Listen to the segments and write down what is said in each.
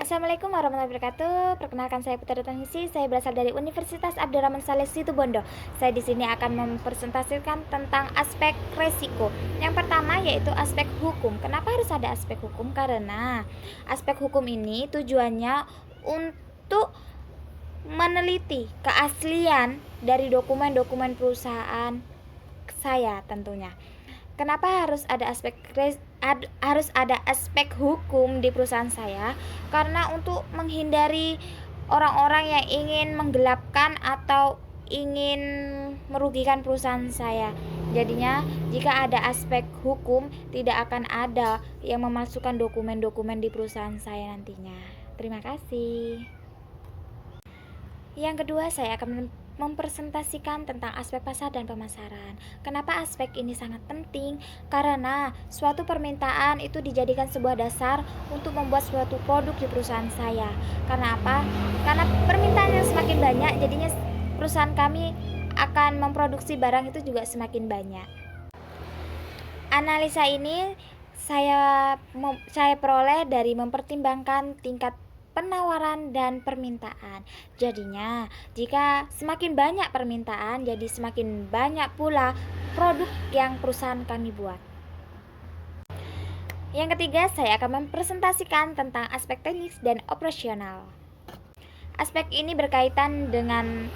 Assalamualaikum warahmatullahi wabarakatuh. Perkenalkan, saya Putri Tanhisi. Saya berasal dari Universitas Abdurrahman Saleh Situbondo. Saya di sini akan mempresentasikan tentang aspek resiko. Yang pertama yaitu aspek hukum. Kenapa harus ada aspek hukum? Karena aspek hukum ini tujuannya untuk meneliti keaslian dari dokumen-dokumen perusahaan saya tentunya. Kenapa harus ada aspek hukum di perusahaan saya? Karena untuk menghindari orang-orang yang ingin menggelapkan atau ingin merugikan perusahaan saya. Jadinya jika ada aspek hukum, tidak akan ada yang memasukkan dokumen-dokumen di perusahaan saya nantinya. Terima kasih. Yang kedua, saya akan mempresentasikan tentang aspek pasar dan pemasaran. Kenapa aspek ini sangat penting? Karena suatu permintaan itu dijadikan sebuah dasar untuk membuat suatu produk di perusahaan saya. Karena apa? Karena permintaannya semakin banyak, jadinya perusahaan kami akan memproduksi barang itu juga semakin banyak. Analisa ini saya peroleh dari mempertimbangkan tingkat penawaran dan permintaan. Jadinya, jika semakin banyak permintaan, jadi semakin banyak pula produk yang perusahaan kami buat. Yang ketiga, saya akan mempresentasikan tentang aspek teknis dan operasional. Aspek ini berkaitan dengan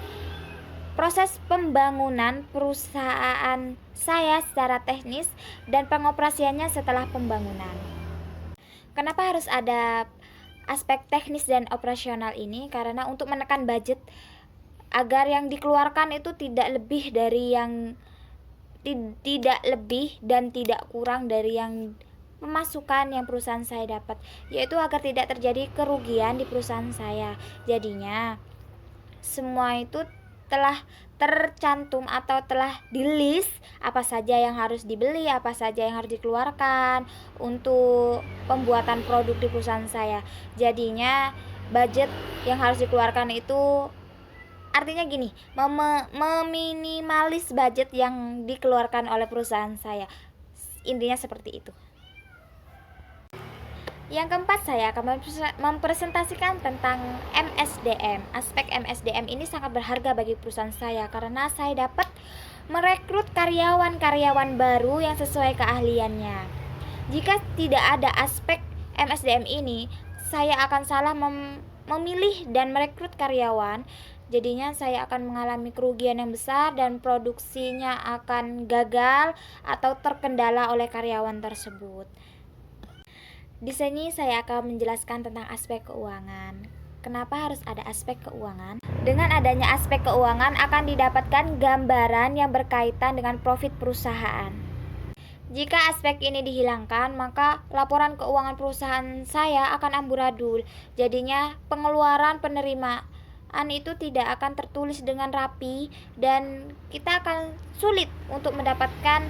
proses pembangunan perusahaan saya secara teknis dan pengoperasiannya setelah pembangunan. Kenapa harus ada aspek teknis dan operasional ini? Karena untuk menekan budget agar yang dikeluarkan itu tidak lebih dan tidak kurang dari yang pemasukan yang perusahaan saya dapat, yaitu agar tidak terjadi kerugian di perusahaan saya. Jadinya semua itu telah tercantum atau telah di list apa saja yang harus dibeli, apa saja yang harus dikeluarkan untuk pembuatan produk di perusahaan saya. Jadinya budget yang harus dikeluarkan itu artinya gini, meminimalis budget yang dikeluarkan oleh perusahaan saya. Intinya seperti itu. Yang keempat, saya akan mempresentasikan tentang MSDM. Aspek MSDM ini sangat berharga bagi perusahaan saya karena saya dapat merekrut karyawan-karyawan baru yang sesuai keahliannya. Jika tidak ada aspek MSDM ini, saya akan salah memilih dan merekrut karyawan. Jadinya saya akan mengalami kerugian yang besar dan produksinya akan gagal atau terkendala oleh karyawan tersebut. Di sini saya akan menjelaskan tentang aspek keuangan. Kenapa harus ada aspek keuangan? Dengan adanya aspek keuangan akan didapatkan gambaran yang berkaitan dengan profit perusahaan. Jika aspek ini dihilangkan, maka laporan keuangan perusahaan saya akan amburadul. Jadinya pengeluaran penerimaan itu tidak akan tertulis dengan rapi dan kita akan sulit untuk mendapatkan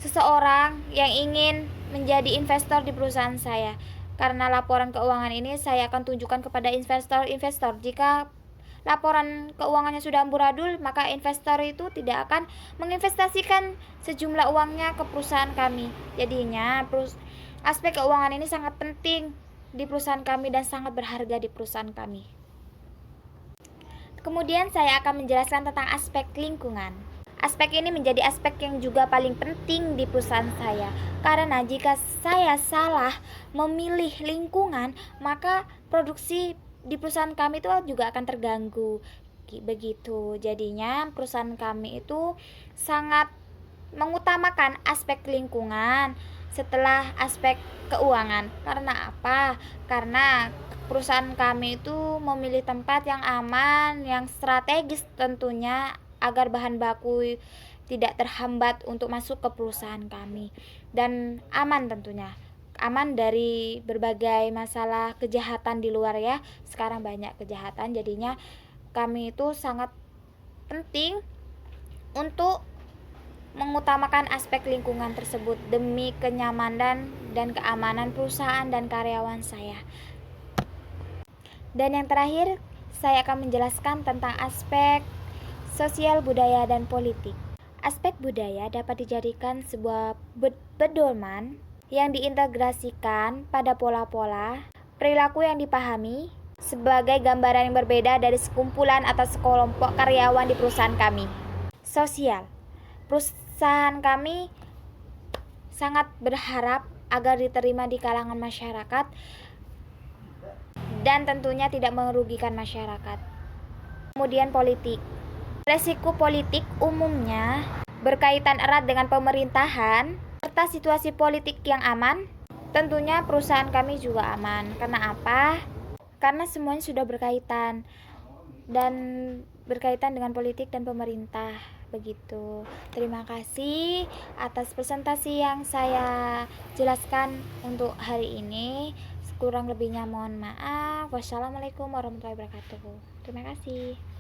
seseorang yang ingin menjadi investor di perusahaan saya. Karena laporan keuangan ini saya akan tunjukkan kepada investor-investor. Jika laporan keuangannya sudah amburadul, maka investor itu tidak akan menginvestasikan sejumlah uangnya ke perusahaan kami. Jadinya aspek keuangan ini sangat penting di perusahaan kami dan sangat berharga di perusahaan kami. Kemudian saya akan menjelaskan tentang aspek lingkungan. Aspek ini menjadi aspek yang juga paling penting di perusahaan saya. Karena jika saya salah memilih lingkungan, maka produksi di perusahaan kami itu juga akan terganggu. Begitu. Jadinya perusahaan kami itu sangat mengutamakan aspek lingkungan setelah aspek keuangan. Karena apa? Karena perusahaan kami itu memilih tempat yang aman, yang strategis tentunya, agar bahan baku tidak terhambat untuk masuk ke perusahaan kami dan aman tentunya. Aman dari berbagai masalah kejahatan di luar ya. Sekarang banyak kejahatan, jadinya kami itu sangat penting untuk mengutamakan aspek lingkungan tersebut demi kenyamanan dan keamanan perusahaan dan karyawan saya. Dan yang terakhir, saya akan menjelaskan tentang aspek sosial, budaya, dan politik. Aspek budaya dapat dijadikan sebuah pedoman yang diintegrasikan pada pola-pola perilaku yang dipahami sebagai gambaran yang berbeda dari sekumpulan atau sekelompok karyawan di perusahaan kami. Sosial. Perusahaan kami sangat berharap agar diterima di kalangan masyarakat dan tentunya tidak merugikan masyarakat. Kemudian politik. Resiko politik umumnya berkaitan erat dengan pemerintahan serta situasi politik yang aman. Tentunya perusahaan kami juga aman. Karena apa? Karena semuanya sudah berkaitan dan berkaitan dengan politik dan pemerintah. Begitu. Terima kasih atas presentasi yang saya jelaskan untuk hari ini. Kurang lebihnya mohon maaf. Wassalamualaikum warahmatullahi wabarakatuh. Terima kasih.